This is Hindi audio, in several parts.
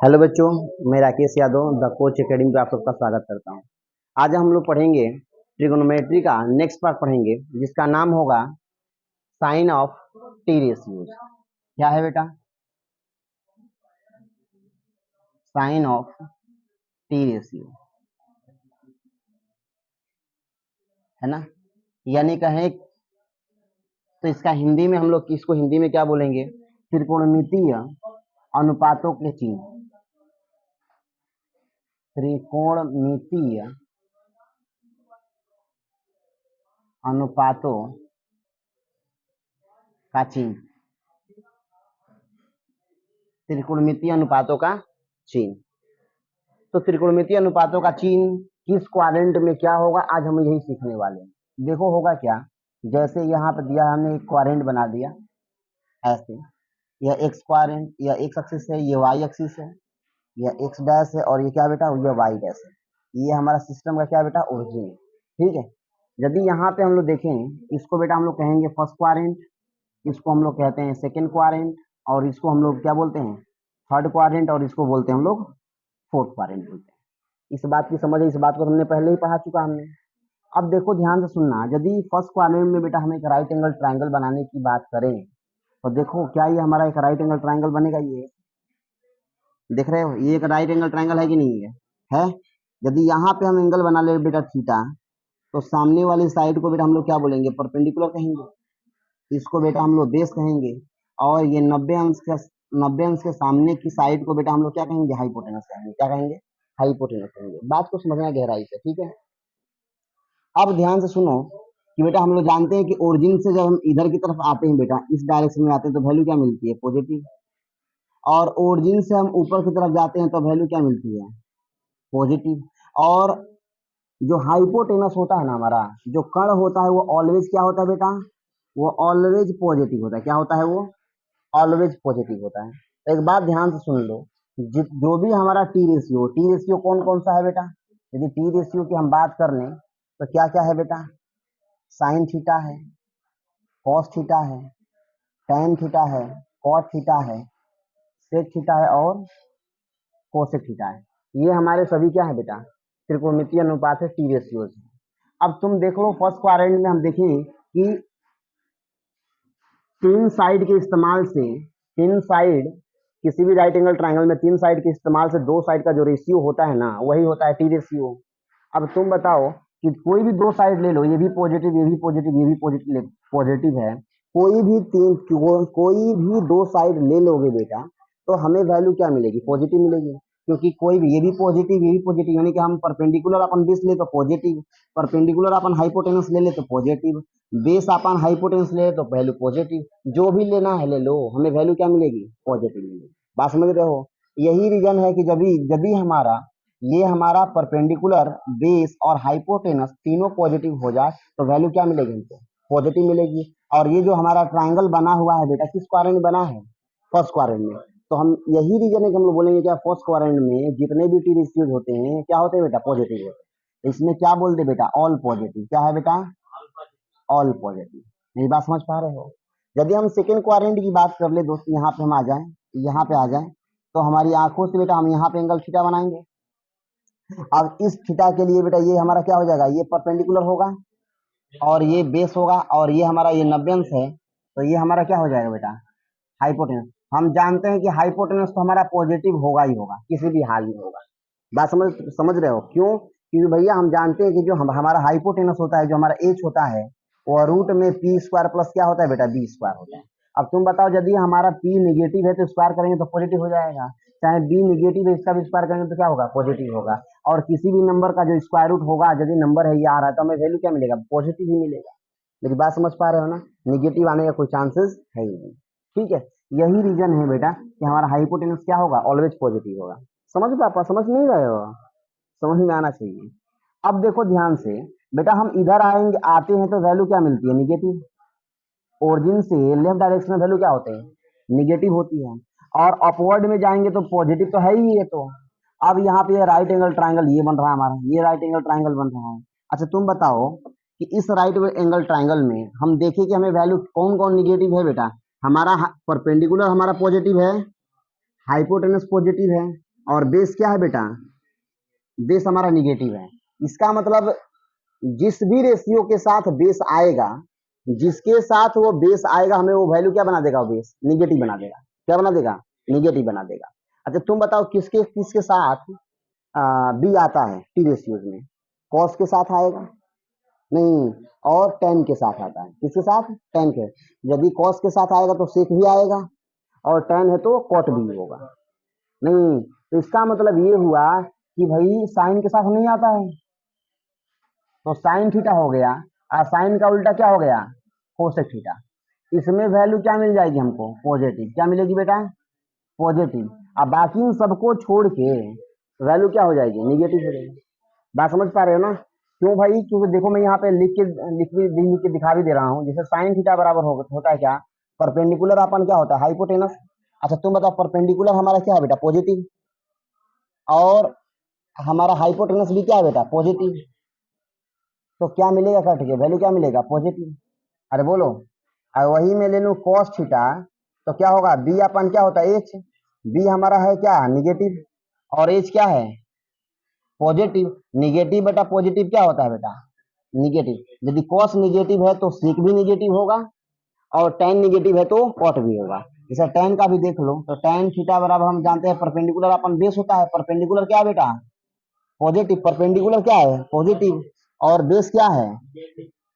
हेलो बच्चों, मैं Rakesh Yadav the coach academy पे आप सबका स्वागत करता हूँ। आज हम लोग पढ़ेंगे ट्रिगोनोमेट्री का नेक्स्ट पार्ट पढ़ेंगे, जिसका नाम होगा साइन ऑफ टी रेशियोज। क्या है बेटा? साइन ऑफ टी रेशियो, है ना। यानी कहें तो इसका हिंदी में हम लोग इसको हिंदी में क्या बोलेंगे? त्रिकोणमितीय अनुपातों के चिन्ह। त्रिकोणमितीय अनुपातों का चिन्ह। त्रिकोणमितीय अनुपातों का चिन्ह। तो त्रिकोणमितीय अनुपातों का चिन्ह किस क्वाड्रेंट में क्या होगा, आज हम यही सीखने वाले हैं। देखो होगा क्या, जैसे यहाँ पे दिया हमने एक क्वाड्रेंट बना दिया ऐसे, यह एक्स क्वाड्रेंट, यह एक्स एक्सिस है, ये वाई एक्सिस है, यह एक्स डैश है और ये क्या बेटा, यह वाई डैश है। ये हमारा सिस्टम का क्या बेटा, ओरिजिन है। ठीक है। यदि यहाँ पे हम लोग देखें, इसको बेटा हम लोग कहेंगे फर्स्ट क्वाड्रेंट, इसको हम लोग कहते हैं सेकेंड क्वाड्रेंट, और इसको हम लोग क्या बोलते हैं, थर्ड क्वाड्रेंट, और इसको बोलते हैं हम लोग फोर्थ क्वाड्रेंट बोलते हैं। इस बात की समझ है, इस बात को हमने पहले ही पढ़ा चुका हमने। अब देखो ध्यान से सुनना, यदि फर्स्ट क्वाड्रेंट में बेटा हम एक राइट एंगल ट्रायंगल बनाने की बात करें, तो देखो क्या ये हमारा एक राइट एंगल ट्रायंगल बनेगा। ये देख रहे हो, ये एक राइट एंगल ट्रायंगल है कि नहीं है? यदि यहाँ पे हम एंगल बना ले बेटा थीटा, तो सामने वाली साइड को बेटा हम लोग क्या बोलेंगे, परपेंडिकुलर कहेंगे। इसको बेटा हम लोग बेस कहेंगे, और ये 90 अंश के सामने की साइड को बेटा हम लोग क्या कहेंगे, हाइपोटेनस कहेंगे। क्या कहेंगे? हाइपोटेनस कहेंगे। बात को समझना गहराई से, ठीक है। अब ध्यान से सुनो कि बेटा हम लोग जानते हैं कि ओरिजिन से जब हम इधर की तरफ आते हैं बेटा, इस डायरेक्शन में आते हैं, तो वैल्यू क्या मिलती है, पॉजिटिव। और ओरिजिन से हम ऊपर की तरफ जाते हैं तो वैल्यू क्या मिलती है, पॉजिटिव। और जो हाइपोटेनस होता है ना, हमारा जो कर्ण होता है, वो ऑलवेज क्या होता है बेटा, वो ऑलवेज पॉजिटिव होता है। क्या होता है वो? ऑलवेज पॉजिटिव होता है। तो एक बात ध्यान से सुन लो, जो भी हमारा टी रेशियो कौन कौन सा है बेटा? यदि टी रेशियो की हम बात कर लें तो क्या क्या है बेटा, साइन थीटा है, कॉस थीटा है, टेन थीटा है, कॉट थीटा है, सेक थीटा है और कोसेक थीटा है। ये हमारे सभी क्या है बेटा, त्रिकोणमितीय अनुपात है, टी रेशियोज है। अब तुम देख लो फर्स्ट क्वाड्रेंट में हम देखें कि तीन साइड के इस्तेमाल से, तीन साइड किसी भी राइट एंगल ट्रायंगल में तीन साइड के इस्तेमाल से दो साइड का जो रेशियो होता है ना, वही होता है टी रेशियो। अब तुम बताओ कि कोई भी दो साइड ले लो, ये भी पॉजिटिव, ये भी पॉजिटिव, ये भी पॉजिटिव पॉजिटिव है, कोई भी दो साइड ले लोगे बेटा, तो हमें वैल्यू क्या मिलेगी, पॉजिटिव मिलेगी। क्योंकि कोई भी, ये भी पॉजिटिव, ये भी पॉजिटिव, यानी कि हम परपेंडिकुलर अपन बेस ले तो पॉजिटिव, परपेंडिकुलर अपन हाइपोटेनस ले ले तो पॉजिटिव, बेस अपन हाइपोटेनस ले तो वैल्यू पॉजिटिव। जो भी लेना है ले लो, हमें वैल्यू क्या मिलेगी, पॉजिटिव मिलेगी। बात समझ रहे हो? यही रीजन है कि जब यदि हमारा परपेंडिकुलर, बेस और हाइपोटेनस तीनों पॉजिटिव हो जाए तो वैल्यू क्या मिलेगी, हमको पॉजिटिव मिलेगी। और ये जो हमारा ट्रायंगल बना हुआ है बेटा, किस क्वाड्रेंट में बना है, फर्स्ट क्वाड्रेंट में। तो हम यही रीजन है कि हम लोग बोलेंगे क्या, फर्स्ट क्वाड्रेंट में जितने भी टी रेशियोज होते हैं क्या होते हैं बेटा, पॉजिटिव होते हैं। इसमें क्या बोलते बेटा, ऑल पॉजिटिव। क्या है बेटा, ऑल पॉजिटिव। मेरी बात समझ पा रहे हो? यदि हम सेकेंड क्वाड्रेंट की बात कर ले दोस्त, यहाँ पे हम आ जाए, यहाँ पे आ जाए, तो हमारी आंखों से बेटा हम यहाँ पे एंगल थीटा बनाएंगे। अब इस थीटा के लिए बेटा ये हमारा क्या हो जाएगा, ये परपेंडिकुलर होगा और ये बेस होगा, और ये हमारा ये 90 अंश है, तो ये हमारा क्या हो जाएगा बेटा, हाइपोटेनस। हम जानते हैं कि हाइपोटेनस तो हमारा पॉजिटिव होगा ही होगा, किसी भी हाल में होगा। बात समझ रहे हो? क्यों? क्योंकि भैया हम जानते हैं कि जो हमारा हाइपोटेनस होता है, जो हमारा एच होता है, वो रूट में पी स्क्वायर प्लस क्या होता है बेटा, बी स्क्वायर होता है। अब तुम बताओ, यदि हमारा पी निगेटिव है तो स्क्वायर करेंगे तो पॉजिटिव हो जाएगा, चाहे बी निगेटिव है इसका भी स्क्वायर करेंगे तो क्या होगा, पॉजिटिव होगा। और किसी भी नंबर का जो स्क्वायर रूट होगा, यदि नंबर है ये आ रहा है, तो हमें वैल्यू क्या मिलेगा, पॉजिटिव ही मिलेगा। मेरी बात समझ पा रहे हो ना? निगेटिव आने का कोई चांसेस है ही नहीं। ठीक है, यही रीजन है बेटा कि हमारा हाइपोटेनस क्या होगा, ऑलवेज पॉजिटिव होगा। समझ पापा, समझ नहीं रहे हो? समझ में आना चाहिए। अब देखो ध्यान से बेटा, हम इधर आते हैं तो वैल्यू क्या मिलती है, निगेटिव। ओरिजिन से लेफ्ट डायरेक्शन में वैल्यू क्या होते हैं, निगेटिव होती है। और अपवर्ड में जाएंगे तो पॉजिटिव तो है ही ये तो। अब यहाँ पे राइट एंगल ट्रायंगल ये बन रहा है हमारा, ये राइट एंगल ट्रायंगल बन रहा है। अच्छा तुम बताओ कि इस राइट एंगल ट्रायंगल में हम देखें कि हमें वैल्यू कौन कौन निगेटिव है बेटा। हमारा परपेंडिकुलर हमारा पॉजिटिव है, हाइपोटेनस पॉजिटिव है, और बेस क्या है बेटा, बेस हमारा निगेटिव है। इसका मतलब जिस भी रेशियो के साथ बेस आएगा, जिसके साथ वो बेस आएगा, हमें वो वैल्यू क्या बना देगा, वो बेस निगेटिव बना देगा। क्या बना देगा, निगेटिव बना देगा। अच्छा तुम बताओ किसके किसके साथ बी आता है टी रेशियोज में, कॉस के साथ आएगा नहीं, और टेन के साथ आता है। किसके साथ, टेन के। यदि कॉस के साथ आएगा तो सेक भी आएगा, और टेन है तो कॉट भी होगा। नहीं, तो इसका मतलब ये हुआ कि भाई साइन के साथ नहीं आता है, तो साइन थीटा हो गया, और साइन का उल्टा क्या हो गया, कोसेक थीटा। इसमें वैल्यू क्या मिल जाएगी हमको, पॉजिटिव। क्या मिलेगी बेटा, पॉजिटिव। अब बाकी इन सबको छोड़ के वैल्यू क्या हो जाएगी, निगेटिव हो जाएगी। बात समझ पा रहे हो ना। क्यों भाई, क्योंकि देखो मैं यहाँ पे लिख के दिखा भी दे रहा हूँ। जैसे साइन थीटा बराबर होता है क्या, परपेंडिकुलर अपन क्या होता है, हाइपोटेनस। अच्छा तुम बताओ, परपेंडिकुलर हमारा क्या है बेटा, पॉजिटिव, और हमारा हाइपोटेनस भी क्या है बेटा, पॉजिटिव। तो क्या मिलेगा कट के, वैल्यू क्या मिलेगा, पॉजिटिव। अरे बोलो। और वही मैं ले लूं कॉस थीटा, तो क्या होगा, बी अपन क्या होता है, एच। बी हमारा है क्या, निगेटिव, और एच क्या है, पॉजिटिव। निगेटिव बेटा पॉजिटिव क्या होता है बेटा, निगेटिव। यदि कॉस निगेटिव है तो सीक भी निगेटिव होगा, और टेन निगेटिव है तो कॉट भी होगा। जैसे टेन का भी देख लो, तो टेन थीटा बराबर हम जानते हैं परपेंडिकुलर अपन बेस होता है। परपेंडिकुलर क्या है बेटा, पॉजिटिव। परपेंडिकुलर क्या है, पॉजिटिव, और बेस क्या है,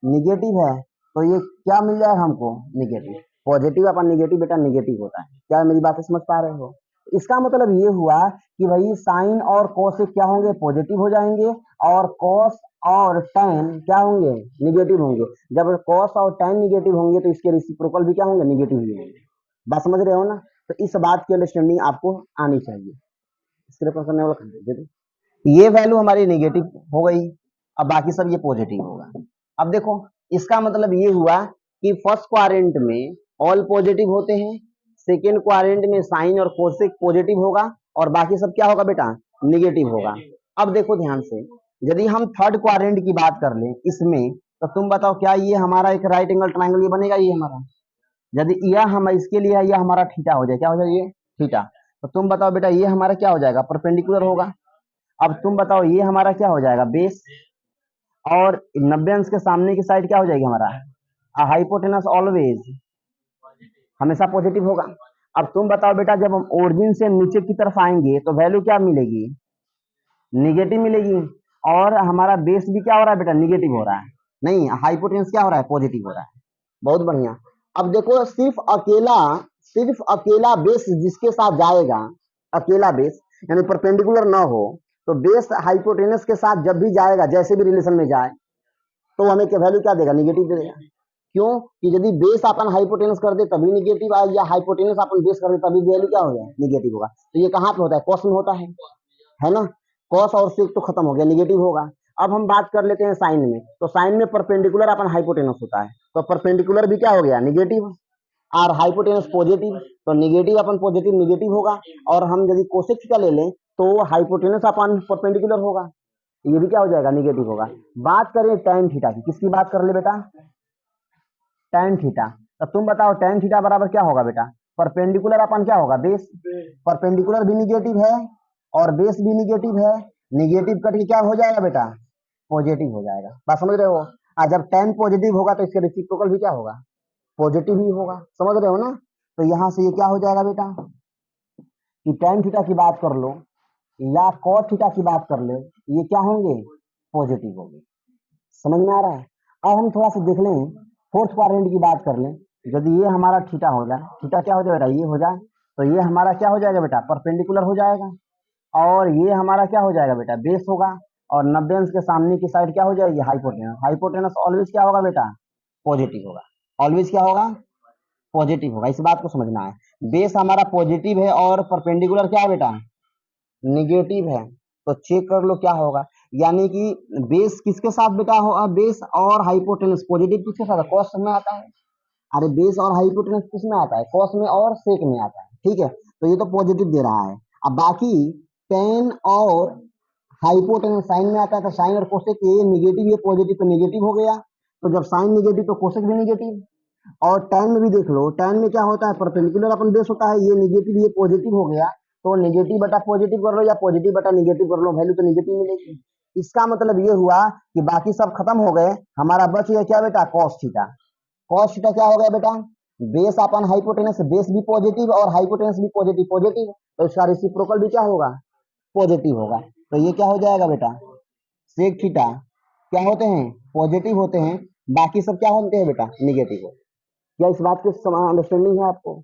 निगेटिव है। तो ये क्या मिल जाएगा हमको, निगेटिव। पॉजिटिव अपन निगेटिव बेटा निगेटिव होता है। क्या मेरी बातें समझ पा रहे हो। इसका मतलब ये हुआ कि भाई साइन और कोसेक क्या होंगे, पॉजिटिव हो जाएंगे, और कॉस और टेन क्या होंगे, निगेटिव होंगे। जब कॉस और टेन निगेटिव होंगे तो इसके रेसिप्रोकल भी क्या होंगे, निगेटिव ही होंगे। बात समझ रहे हो ना। तो इस बात की अंडरस्टैंडिंग आपको आनी चाहिए। इसके लिए करने वाला कर दे। ये वैल्यू हमारी नेगेटिव हो गई, अब बाकी सब ये पॉजिटिव होगा। अब देखो, इसका मतलब ये हुआ कि फर्स्ट क्वाड्रेंट में ऑल पॉजिटिव होते हैं, सेकेंड क्वाड्रेंट में साइन और कोसेक पॉजिटिव होगा, और बाकी सब क्या होगा बेटा, निगेटिव होगा। अब देखो ध्यान से, यदि हम थर्ड क्वाड्रेंट की बात कर लें इसमें, तो तुम बताओ क्या ये हमारा एक राइट एंगल ट्राइंगल ये बनेगा, ये हमारा, यदि यह हम इसके लिए यह हमारा थीटा हो जाए, क्या हो जाए, ये थीटा। तो तुम बताओ बेटा ये हमारा क्या हो जाएगा, परपेंडिकुलर होगा। अब तुम बताओ ये हमारा क्या हो जाएगा, बेस, और 90 अंश के सामने की साइड क्या हो जाएगी हमारा, हाइपोटेनस ऑलवेज हमेशा पॉजिटिव होगा। अब तुम बताओ बेटा, जब हम ओरिजिन से नीचे की तरफ आएंगे तो वैल्यू क्या मिलेगी, निगेटिव मिलेगी, और हमारा बेस भी क्या हो रहा है बेटा, निगेटिव हो रहा है। नहीं, हाइपोटेनस क्या हो रहा है, पॉजिटिव हो रहा है। बहुत बढ़िया। अब देखो, सिर्फ अकेला बेस जिसके साथ जाएगा, अकेला बेस यानी परपेंडिकुलर ना हो, तो बेस हाइपोटेनस के साथ जब भी जाएगा, जैसे भी रिलेशन में जाए, तो हमें क्या वैल्यू क्या देगा, निगेटिव देगा। क्यों, कि यदि बेस अपन हाइपोटेनस कर दे तभी निगेटिव आए, या हाइपोटेनस अपन बेस कर दे तभी वैल्यू क्या हो जाए, निगेटिव होगा। तो ये कहाँ पे होता है, कॉस में होता है ना। कॉस और सेक तो खत्म हो गया, निगेटिव होगा। अब हम बात कर लेते हैं साइन में, तो साइन में परपेंडिकुलर अपन हाइपोटेनस होता है, तो परपेंडिकुलर भी क्या हो गया, निगेटिव, और हाइपोटेनस पॉजिटिव, तो निगेटिव अपन पॉजिटिव निगेटिव होगा। और हम यदि कोसेक थीटा ले लें तो हाइपोटेनस अपन परपेंडिकुलर होगा, ये भी क्या हो जाएगा, निगेटिव होगा। बात करें tan थीटा की, किसकी बात कर ले बेटा, tan थीटा। तो तुम बताओ tan थीटा बराबर क्या होगा बेटा, परपेंडिकुलर अपन क्या होगा, बेस। परपेंडिकुलर भी निगेटिव है और बेस भी निगेटिव है, निगेटिव कट के क्या हो जाएगा बेटा, पॉजिटिव हो जाएगा। बात समझ रहे हो। जब tan पॉजिटिव होगा तो इसके रेसिप्रोकल भी क्या होगा, पॉजिटिव ही होगा। समझ रहे हो ना। तो यहां से ये क्या हो जाएगा बेटा, कि tan थीटा की बात कर लो या cot थीटा की बात कर ले, ये क्या होंगे, पॉजिटिव होंगे। समझ में आ रहा है। अब हम थोड़ा सा देख लें, फोर्थ क्वाड्रेंट की बात कर लें। यदि ये हमारा थीटा हो जाए, थीटा क्या हो जाए बेटा, ये हो जाए, तो ये हमारा क्या हो जाएगा बेटा, परपेंडिकुलर हो जाएगा, और ये हमारा क्या हो जाएगा बेटा, बेस होगा, और 90 अंश के सामने की साइड क्या हो जाएगी, हाइपोटेनस। हाइपोटेनस ऑलवेज क्या होगा बेटा, पॉजिटिव होगा। ऑलवेज क्या होगा, पॉजिटिव होगा। इस बात को समझना है। बेस हमारा पॉजिटिव है और परपेंडिकुलर क्या है बेटा, निगेटिव है। तो चेक कर लो क्या होगा। यानी कि बेस किसके साथ बेटा हो, बेस और हाइपोटेनस पॉजिटिव किसके साथ, कॉस में आता है। अरे बेस और हाइपोटेनस किस में आता है, कॉस में और सेक में आता है। ठीक है, तो ये तो पॉजिटिव दे रहा है। अब बाकी टेन और हाइपोटेनस साइन में आता है, तो साइन और कोसेक, ये निगेटिव ये पॉजिटिव, तो निगेटिव हो गया। तो जब साइन निगेटिव तो कोसेक भी निगेटिव। और tan में भी देख लो, tan में क्या होता है, परपेंडिकुलर अपन बेस होता है, ये निगेटिव ये पॉजिटिव हो गया, तो नेगेटिव बटा पॉजिटिव कर लो या पॉजिटिव बटा नेगेटिव कर लो, वैल्यू तो नेगेटिव मिलेगी। इसका मतलब ये हुआ कि बाकी सब खत्म हो गए, हमारा बच गया क्या बेटा, कॉस थीटा। कॉस थीटा क्या हो गया बेटा, बेस अपन हाइपोटेनस, बेस भी पॉजिटिव और हाइपोटेनस भी पॉजिटिव पॉजिटिव, तो इसका रेसिप्रोकल भी क्या होगा, पॉजिटिव होगा। तो ये क्या हो जाएगा बेटा, सेक थीटा क्या होते हैं, पॉजिटिव होते हैं, बाकी सब क्या होते हैं बेटा, निगेटिव होते हैं। क्या इस बात की अंडरस्टैंडिंग है आपको?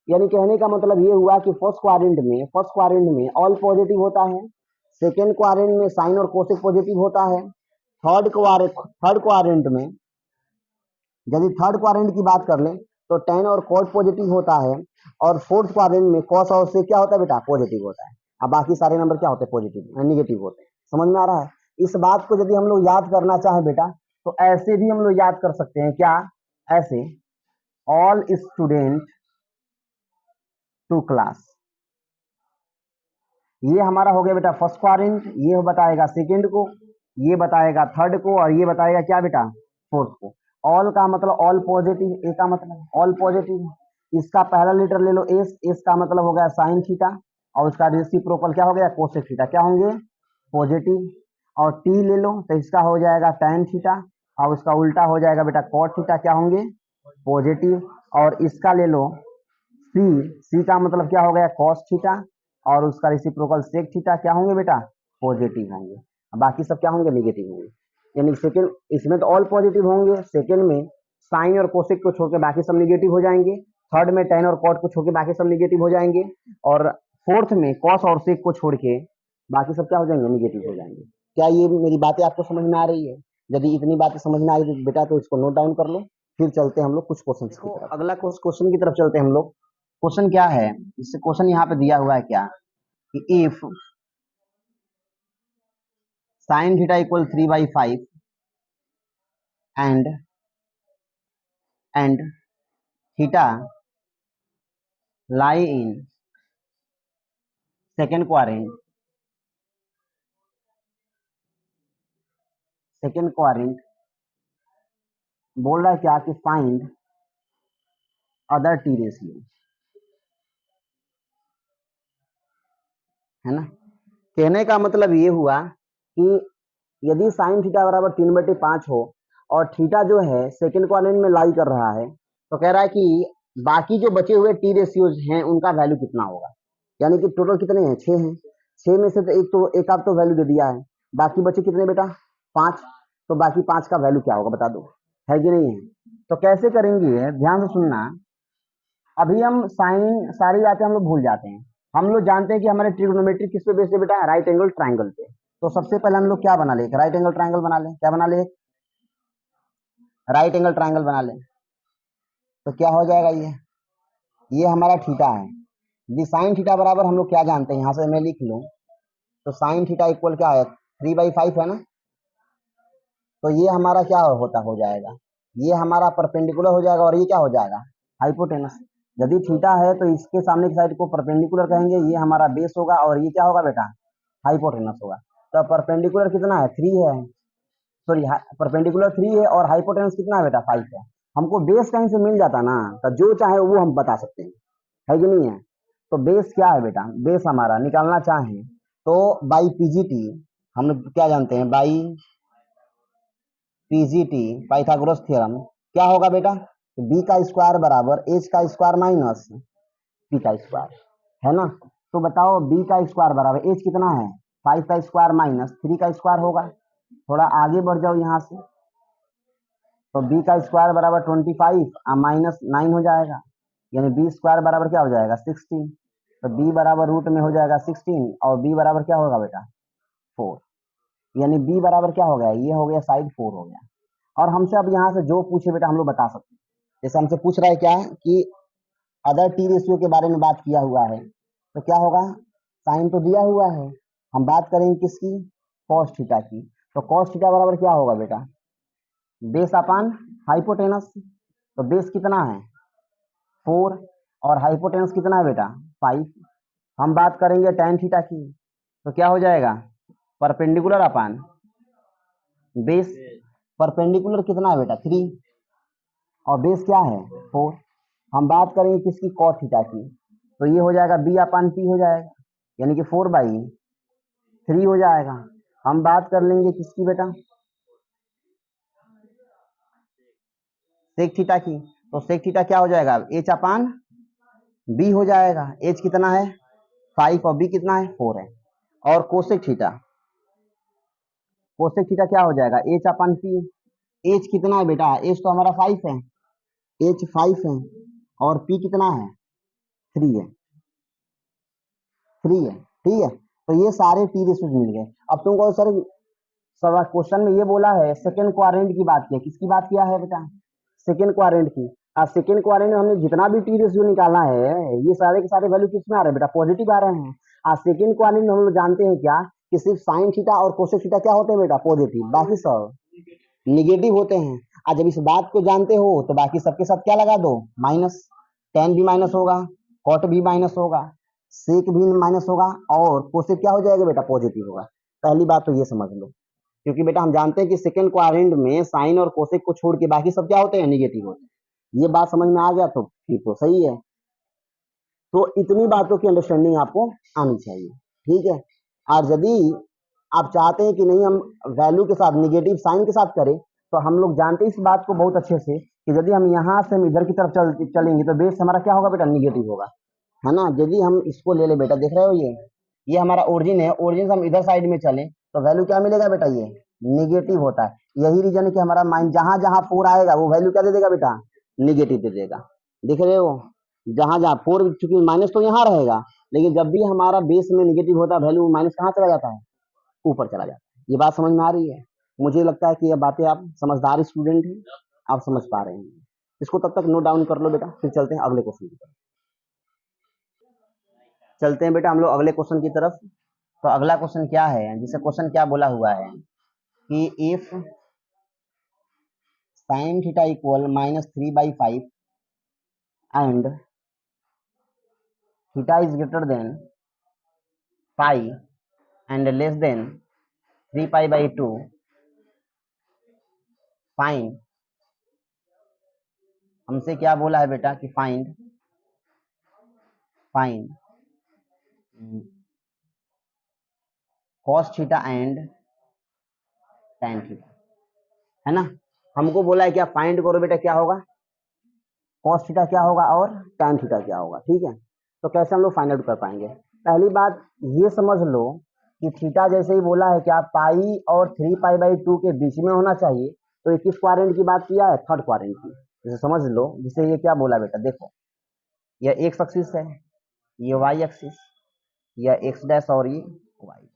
यानी कहने का मतलब ये हुआ कि फर्स्ट क्वाड्रेंट में ऑल पॉजिटिव होता है, सेकेंड क्वाड्रेंट में साइन और कोसेक पॉजिटिव होता है, थर्ड क्वाड्रेंट में, यदि थर्ड क्वाड्रेंट की बात कर लें तो टेन और कॉट पॉजिटिव होता है, और फोर्थ क्वाड्रेंट में कॉस और से क्या होता है बेटा, पॉजिटिव होता है। अब बाकी सारे नंबर क्या होते हैं, पॉजिटिव निगेटिव होते हैं। समझ में आ रहा है? इस बात को यदि हम लोग याद करना चाहें बेटा तो ऐसे भी हम लोग याद कर सकते हैं, क्या, ऐसे, ऑल स्टूडेंट टू क्लास, ये हमारा हो गया बेटा फर्स्ट क्वाड्रेंट, ये बताएगा सेकेंड को, ये बताएगा थर्ड को, और ये बताएगा क्या बेटा, फोर्थ को। ऑल का मतलब ऑल पॉजिटिव, ए का मतलब ऑल पॉजिटिव, इसका पहला लेटर ले लो एस, एस का मतलब हो गया साइन थीटा, और उसका रेसिप्रोकल क्या हो गया, कोसेक थीटा, क्या होंगे, पॉजिटिव। और टी ले लो तो इसका हो जाएगा टैन थीटा, और उसका उल्टा हो जाएगा बेटा कॉट थीटा, क्या होंगे, पॉजिटिव। और इसका ले लो सी, सी का मतलब क्या हो गया, कॉस थीटा, और उसका रेसिप्रोकल सेक थीटा, क्या होंगे बेटा, पॉजिटिव होंगे। बाकी सब क्या होंगे, निगेटिव होंगे। यानी सेकंड, इसमें तो ऑल पॉजिटिव होंगे, सेकंड में साइन और कोसेक को छोड़ के बाकी सब निगेटिव हो जाएंगे, थर्ड में टेन और कॉट को छोड़ के बाकी सब निगेटिव हो जाएंगे, और फोर्थ में कॉस और सेक को छोड़ के बाकी सब क्या हो जाएंगे, निगेटिव हो जाएंगे। क्या ये मेरी बातें आपको समझ में आ रही है? यदि इतनी बातें समझ में आ रही है बेटा तो इसको नोट डाउन कर लो, फिर चलते हैं हम लोग कुछ क्वेश्चन की तरफ। अगला क्वेश्चन की तरफ चलते हैं हम लोग। क्वेश्चन क्या है, इससे क्वेश्चन यहाँ पे दिया हुआ है क्या, कि if sine theta equal 3/5 and theta lie in second quadrant बोल रहा है क्या, कि फाइंड अदर टी रेशियो, है ना। कहने का मतलब ये हुआ कि यदि साइन थीटा बराबर 3/5 हो और थीटा जो है सेकेंड क्वाड्रेंट में लाई कर रहा है, तो कह रहा है कि बाकी जो बचे हुए टी रेशियोज हैं उनका वैल्यू कितना होगा। यानी कि टोटल कितने हैं, 6 हैं, 6 में से तो एक आप तो वैल्यू दे दिया है, बाकी बचे कितने बेटा, 5। तो बाकी 5 का वैल्यू क्या होगा बता दो, है कि नहीं है? तो कैसे करेंगे, ध्यान से सुनना। अभी हम साइन सारी बातें हम लोग भूल जाते हैं, हम लोग जानते हैं कि हमारे ट्रिग्नोमेट्री किस पे बेस्ड है बेटा, राइट एंगल ट्राइंगल पे। तो सबसे पहले हम लोग क्या बना ले, राइट एंगल ट्राइंगल बना ले, क्या बना ले, राइट एंगल ट्राइंगल बना ले। तो क्या हो जाएगा, ये हमारा थीटा है, यदि साइन थीटा बराबर हम लोग क्या जानते हैं, यहाँ से मैं लिख लूं, तो साइन थीटा इक्वल क्या है, 3/5 है ना। तो ये हमारा क्या होता हो जाएगा, ये हमारा परपेंडिकुलर हो जाएगा, और ये क्या हो जाएगा, हाइपोटेनस। यदि थीटा है तो इसके सामने की साइड को परपेंडिकुलर कहेंगे, ये हमारा बेस होगा, और ये क्या होगा बेटा, हाइपोटेनस होगा। तो परपेंडिकुलर कितना है, 3 है, सॉरी परपेंडिकुलर 3 है, और हाइपोटेनस कितना है बेटा, 5 है। हमको बेस कहीं से मिल जाता ना, तो जो चाहे वो हम बता सकते हैं, है कि नहीं है। तो बेस क्या है बेटा, बेस हमारा निकालना चाहें तो बाई पीजीटी, हम लोग क्या जानते हैं, बाई पीजीटी पाइथागोरस थ्योरम, क्या होगा बेटा, बी का स्क्वायर बराबर एच का स्क्वायर माइनस पी का स्क्वायर, है ना। तो बताओ बी का स्क्वायर बराबर एच कितना है, 5 का स्क्वायर माइनस 3 का स्क्वायर होगा। थोड़ा आगे बढ़ जाओ यहाँ से, तो बी का स्क्वायर बराबर 25 माइनस 9 हो जाएगा, यानी बी स्क्वायर बराबर क्या हो जाएगा, 16। तो बी बराबर रूट में हो जाएगा 16, और बी बराबर क्या होगा बेटा, 4। यानी बी बराबर क्या हो गया, ये हो गया साइड 4 हो गया। और हमसे अब यहाँ से जो पूछे बेटा हम लोग बता सकते हैं। जैसे हमसे पूछ रहा है क्या, कि अदर टी रेशियो के बारे में बात किया हुआ है, तो क्या होगा, साइन तो दिया हुआ है, हम बात करेंगे किसकी, कॉस थीटा की। तो कॉस थीटा बराबर क्या होगा बेटा, बेस अपान हाइपोटेनस। तो बेस कितना है, 4, और हाइपोटेनस कितना है बेटा, 5। हम बात करेंगे tan थीटा की, तो क्या हो जाएगा, परपेंडिकुलर अपान बेस। परपेंडिकुलर कितना है बेटा, 3, और बेस क्या है, 4। हम बात करेंगे किसकी, cos थीटा की, तो ये हो जाएगा b/p हो जाएगा। यानी कि 4/3 हो जाएगा। हम बात कर लेंगे किसकी बेटा, सेक थीटा की। तो सेक थीटा क्या हो जाएगा, एच अपान बी हो जाएगा। एच कितना है 5 और बी कितना है 4 है। और कोसेक थीटा, कोसेक थीटा क्या हो जाएगा, एच अपान पी। एच कितना है बेटा, एच तो हमारा 5 है, एच 5 है और पी कितना है 3 है, 3 है। ठीक है, तो ये सारे टी रेशोज मिल गए। अब तुमको सर सवाल क्वेश्चन में ये बोला है सेकेंड क्वाड्रेंट की बात किया, किसकी बात किया है बेटा, सेकेंड क्वाड्रेंट की। आज सेकेंड क्वाड्रेंट में हमने जितना भी टी रेशियो निकाला है ये सारे के सारे वैल्यू किस में आ रहे हैं बेटा, पॉजिटिव आ रहे हैं। आज सेकेंड क्वाड्रेंट में हम लोग जानते हैं क्या कि सिर्फ साइन थीटा और कोसेक थीटा क्या होते हैं बेटा, पॉजिटिव, बाकी सब निगेटिव होते हैं। आज जब इस बात को जानते हो तो बाकी सबके साथ क्या लगा दो, माइनस। टेन भी माइनस होगा, कॉट भी माइनस होगा, सेक भी माइनस होगा और कोसेक क्या हो जाएगा बेटा, पॉजिटिव होगा। पहली बात तो ये समझ लो, क्योंकि बेटा हम जानते हैं कि सेकेंड क्वाड्रेंट में साइन और कोसेक को छोड़ के बाकी सब क्या होते हैं, निगेटिव होते हैं। ये बात समझ में आ गया तो ठीक, तो सही है। तो इतनी बातों की अंडरस्टैंडिंग आपको आनी चाहिए, ठीक है। और यदि आप चाहते हैं कि नहीं हम वैल्यू के साथ निगेटिव साइन के साथ करें, तो हम लोग जानते हैं इस बात को बहुत अच्छे से कि यदि हम यहाँ से हम इधर की तरफ चलेंगे तो बेस हमारा क्या होगा बेटा, निगेटिव होगा, है ना। यदि हम इसको ले ले बेटा, देख रहे हो ये हमारा ओरिजिन है, ओरिजिन से हम इधर साइड में चले तो वैल्यू क्या मिलेगा बेटा, ये निगेटिव होता है। यही रीजन है कि हमारा माइंड जहां जहां 4 आएगा वो वैल्यू क्या दे देगा बेटा, निगेटिव दे देगा। देख रहे हो, जहां जहां 4, चूंकि माइनस तो यहाँ रहेगा, लेकिन जब भी हमारा बेस में निगेटिव होता है वैल्यू माइनस कहाँ चला जाता है, ऊपर चला जाता है। ये बात समझ में आ रही है। मुझे लगता है कि ये बातें आप समझदार स्टूडेंट हैं, आप समझ पा रहे हैं। इसको तब तक नोट डाउन कर लो बेटा, फिर चलते हैं अगले क्वेश्चन की तरफ। चलते हैं बेटा हम लोग अगले क्वेश्चन की तरफ। तो अगला क्वेश्चन क्या है, जिसे क्वेश्चन क्या बोला हुआ है कि if sine theta equal -3/5 and theta is greater than pi and less than 3π/2, find. हमसे क्या बोला है बेटा कि find find cos theta and tan theta, है ना। हमको बोला है क्या, फाइंड करो बेटा, क्या होगा cos थीटा क्या होगा और tan थीटा क्या होगा, ठीक है। तो कैसे हम लोग फाइंड आउट कर पाएंगे, पहली बात ये समझ लो कि थीटा जैसे ही बोला है क्या पाई और 3π/2 के बीच में होना चाहिए, तो ये किस क्वाड्रेंट की बात किया है, थर्ड क्वाड्रेंट की। जैसे समझ लो, जिसे ये क्या बोला बेटा, देखो यह एक्स एक्सिस है, ये वाई एक्सिस, यह एक्स डैश और ये वाई।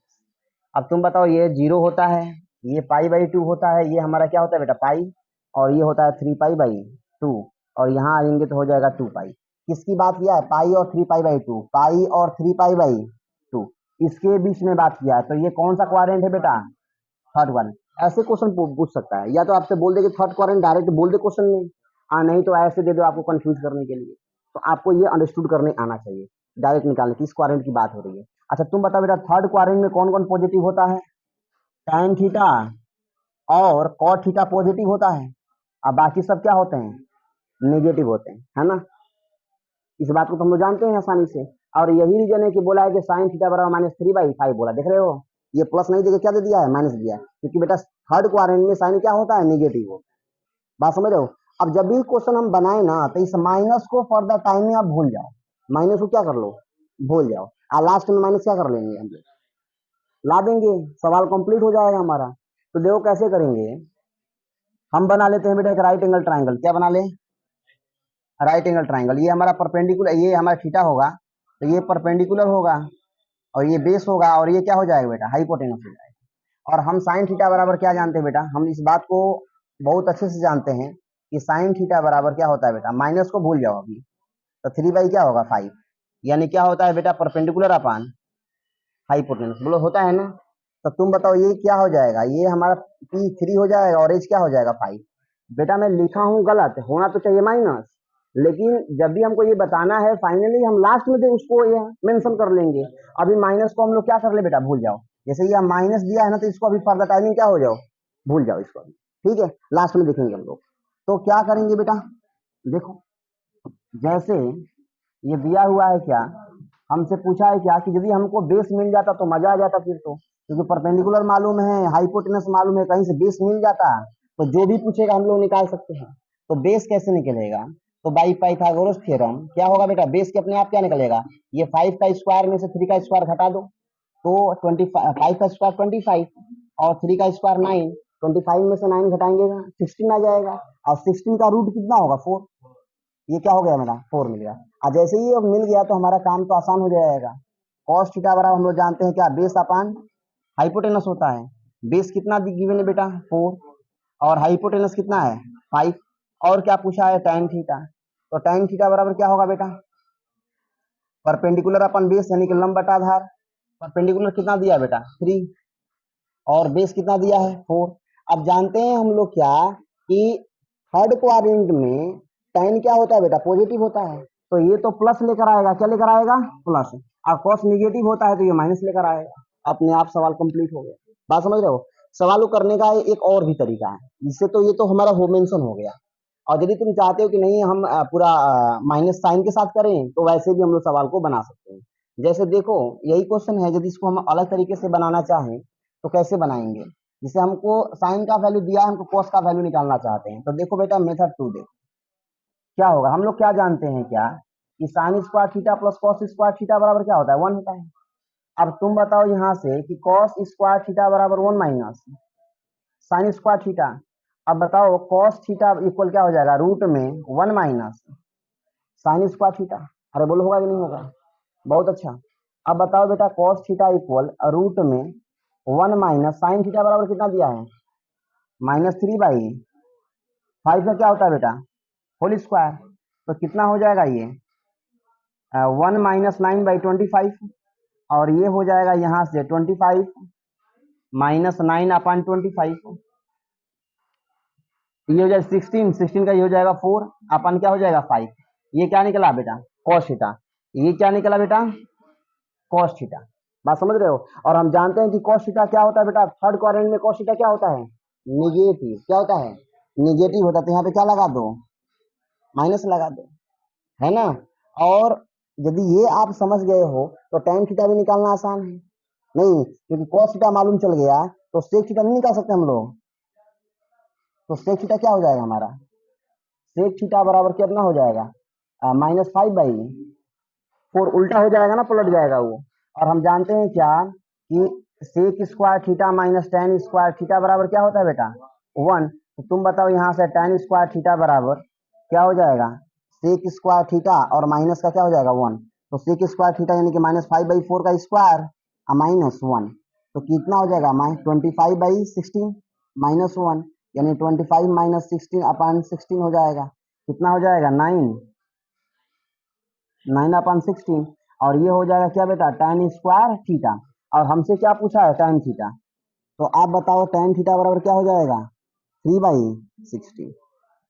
अब तुम बताओ, ये 0 होता है, ये π/2 होता है, ये हमारा क्या होता है बेटा पाई, और ये होता है 3π/2, और यहाँ आएंगे तो हो जाएगा 2π। किसकी बात किया है, पाई और 3π/2, पाई और 3π/2 इसके बीच में बात किया है। तो ये कौन सा क्वाड्रेंट है बेटा, थर्ड क्वाड्रेंट। ऐसे क्वेश्चन पूछ सकता है, या तो आपसे बोल दे कि थर्ड क्वाड्रेंट, डायरेक्ट बोल दे क्वेश्चन में, नहीं तो ऐसे दे दो आपको कंफ्यूज करने के लिए। तो आपको ये अंडरस्टूड करने आना चाहिए, डायरेक्ट निकालने किस क्वाड्रेंट की बात हो रही है। अच्छा तुम बताओ बेटा, थर्ड क्वाड्रेंट में कौन कौन पॉजिटिव होता है, tan थीटा और cot थीटा पॉजिटिव होता है, अब बाकी सब क्या होते हैं, नेगेटिव होते हैं, है ना। इस बात को तो हम लोग जानते हैं आसानी से। और यही रीजन है कि बोला है कि साइन थीटा बराबर -3/5 बोला, देख रहे हो ये प्लस नहीं देके क्या दे दिया है, माइनस दिया है, क्योंकि बेटा थर्ड क्वाड्रेंट में साइन क्या होता है, नेगेटिव हो। बात समझ रहे हो। अब जब भी क्वेश्चन हम बनाए ना, तो इस माइनस को फॉर द टाइम में आप भूल जाओ, माइनस को क्या कर लो, भूल जाओ, और लास्ट में माइनस क्या कर लेंगे, हम लोग ला देंगे, सवाल कंप्लीट हो जाएगा हमारा। तो देखो कैसे करेंगे, हम बना लेते हैं बेटा एक राइट एंगल ट्राइंगल। क्या बना ले, राइट एंगल ट्राइंगल। ये हमारा परपेंडिकुलर, ये हमारा थीटा होगा, तो ये परपेंडिकुलर होगा और ये बेस होगा, और ये क्या हो जाएगा बेटा, हाइपोटेनस हो जाएगा। और हम साइन थीटा बराबर क्या जानते हैं बेटा, हम इस बात को बहुत अच्छे से जानते हैं कि साइन थीटा बराबर क्या होता है बेटा, माइनस को भूल जाओ अभी, तो 3 क्या होगा 5, यानी क्या होता है बेटा, परपेंडिकुलर अपान हाइपोटेनस, बोलो होता है ना। तो तुम बताओ ये क्या हो जाएगा, ये हमारा P3 हो जाएगा और एज क्या हो जाएगा 5। बेटा मैं लिखा हूँ गलत, होना तो चाहिए माइनस, लेकिन जब भी हमको ये बताना है फाइनली हम लास्ट में उसको ये मेंशन कर लेंगे। अभी माइनस को हम लोग क्या कर ले बेटा, भूल जाओ। जैसे ये माइनस दिया है ना, तो इसको अभी फर्दर टाइमिंग क्या हो जाओ, भूल जाओ इसको अभी, ठीक है, लास्ट में देखेंगे हम लोग। तो क्या करेंगे बेटा, देखो जैसे ये दिया हुआ है क्या, हमसे पूछा है क्या कि यदि हमको बेस मिल जाता तो मजा आ जाता फिर तो, क्योंकि परपेंडिकुलर मालूम है, हाइपोटेनस मालूम है, कहीं से बेस मिल जाता तो जो भी पूछेगा हम लोग निकाल सकते हैं। तो बेस कैसे निकलेगा? तो बाई पाइथागोरस थ्योरम क्या होगा बेटा, बेस के अपने आप क्या निकलेगा, ये 5 का स्क्वायर में से 3 का स्क्वायर घटा दो तो 25 का स्क्वायर 25 और 3 का स्क्वायर 9, 25 में से 9 घटाएंगे 16 आ जाएगा, और 16 का रूट कितना होगा 4, ये क्या हो गया मेरा 4 मिल गया। और जैसे ही अब मिल गया तो हमारा काम तो आसान हो जाएगा। कॉस थीटा बराबर हम लोग जानते हैं क्या, बेस अपान हाइपोटेनस होता है। बेस कितना गिवन है बेटा 4, और हाइपोटेनस कितना है 5, और क्या पूछा है tan थीटा। तो tan थीटा बराबर क्या होगा बेटा, परपेंडिकुलर अपन बेस यानी कि लंब बटा आधार। परपेंडिकुलर कितना दिया बेटा 3, और बेस कितना दिया है 4। अब जानते हैं हम लोग क्या कि थर्ड क्वाड्रेंट में tan क्या होता है बेटा, पॉजिटिव होता है, तो ये तो प्लस लेकर आएगा, क्या लेकर आएगा प्लस, और cos निगेटिव होता है तो ये माइनस लेकर आएगा। अपने आप सवाल कंप्लीट हो गया। बात समझ रहे हो? सवाल को करने का एक और भी तरीका है, जिससे तो ये तो हमारा हो मेंशन हो गया, और यदि तुम चाहते हो कि नहीं हम पूरा माइनस साइन के साथ करें तो वैसे भी हम लोग सवाल को बना सकते हैं। जैसे देखो यही क्वेश्चन है, यदि इसको हम अलग तरीके से बनाना चाहें तो कैसे बनाएंगे, जिसे हमको साइन का वैल्यू दिया है, हमको कॉस का वैल्यू निकालना चाहते हैं, तो देखो बेटा मेथड 2 देखो क्या होगा। हम लोग क्या जानते हैं क्या कि sine square theta plus cos square theta बराबर क्या होता है 1 होता है। अब तुम बताओ यहाँ से कि कॉस स्क्वायर थीटा बराबर 1 माइनस साइन स्क्वायर थीटा। अब बताओ कॉस थीटा इक्वल क्या हो जाएगा, रूट में 1 माइनस साइन स्क्वायर थीटा। अरे बोलो होगा कि नहीं होगा, बहुत अच्छा। अब बताओ बेटा कॉस थीटा इक्वल रूट में 1 माइनस साइन थीटा बराबर कितना दिया है -3/5 का क्या होता है बेटा होल स्क्वायर, तो कितना हो जाएगा ये 1 माइनस 9/25, और ये हो जाएगा यहाँ से 25 माइनस 9/25, ये हो जाएगा 16 का ये हो जाएगा 4 अपन क्या हो जाएगा 5। ये क्या निकला बेटा cos थीटा, ये क्या निकला बेटा cos थीटा। बात समझ रहे हो? और हम जानते हैं कि cos थीटा क्या होता है बेटा, थर्ड क्वाड्रेंट में cos थीटा क्या होता है निगेटिव, क्या होता है निगेटिव होता है, तो यहाँ पे क्या लगा दो माइनस लगा दो, है ना। और यदि ये आप समझ गए हो तो tan थीटा भी निकालना आसान है, नहीं क्योंकि cos थीटा मालूम चल गया तो sec थीटा नहीं निकाल सकते हम लोग, तो sec थीटा क्या हो जाएगा हमारा, sec थीटा बराबर कितना हो जाएगा -5/4, उल्टा हो जाएगा ना, पलट जाएगा वो। और हम जानते हैं क्या कि sec square theta minus tan square theta बराबर क्या होता है बेटा 1। तो तुम बताओ यहाँ से tan स्क्वायर थीटा बराबर क्या हो जाएगा sec स्क्वायर थीटा और माइनस का क्या हो जाएगा 1, तो sec स्क्वायर थीटा यानी कि -5/4 का स्क्वायर -1, तो कितना हो जाएगा 25/16 -1, यानी 25 माइनस 16/16 हो जाएगा, कितना हो जाएगा 9/16, और ये हो जाएगा क्या बेटा tan स्क्वायर थीटा। और हमसे क्या पूछा है tan थीटा, तो आप बताओ tan थीटा बराबर क्या हो जाएगा 3/16।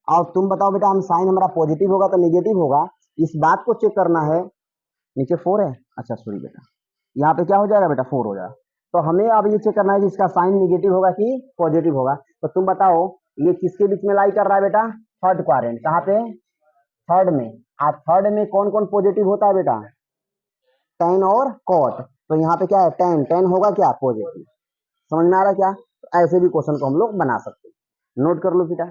और तुम बताओ बेटा हम साइन हमारा पॉजिटिव होगा तो निगेटिव होगा, इस बात को चेक करना है। नीचे 4 है, अच्छा सॉरी बेटा, यहाँ पे क्या हो जाएगा बेटा 4 हो जाएगा। तो हमें अब ये चेक करना है कि इसका साइन निगेटिव होगा कि पॉजिटिव होगा। तो तुम बताओ ये किसके बीच में लाई कर रहा है बेटा, थर्ड क्वाड्रेंट, कहाँ पे थर्ड में। आज थर्ड में कौन कौन पॉजिटिव होता है बेटा tan और cot, तो यहाँ पे क्या है tan होगा क्या पॉजिटिव। समझ में आ रहा है क्या? तो ऐसे भी क्वेश्चन को हम लोग बना सकते हैं, नोट कर लो बेटा।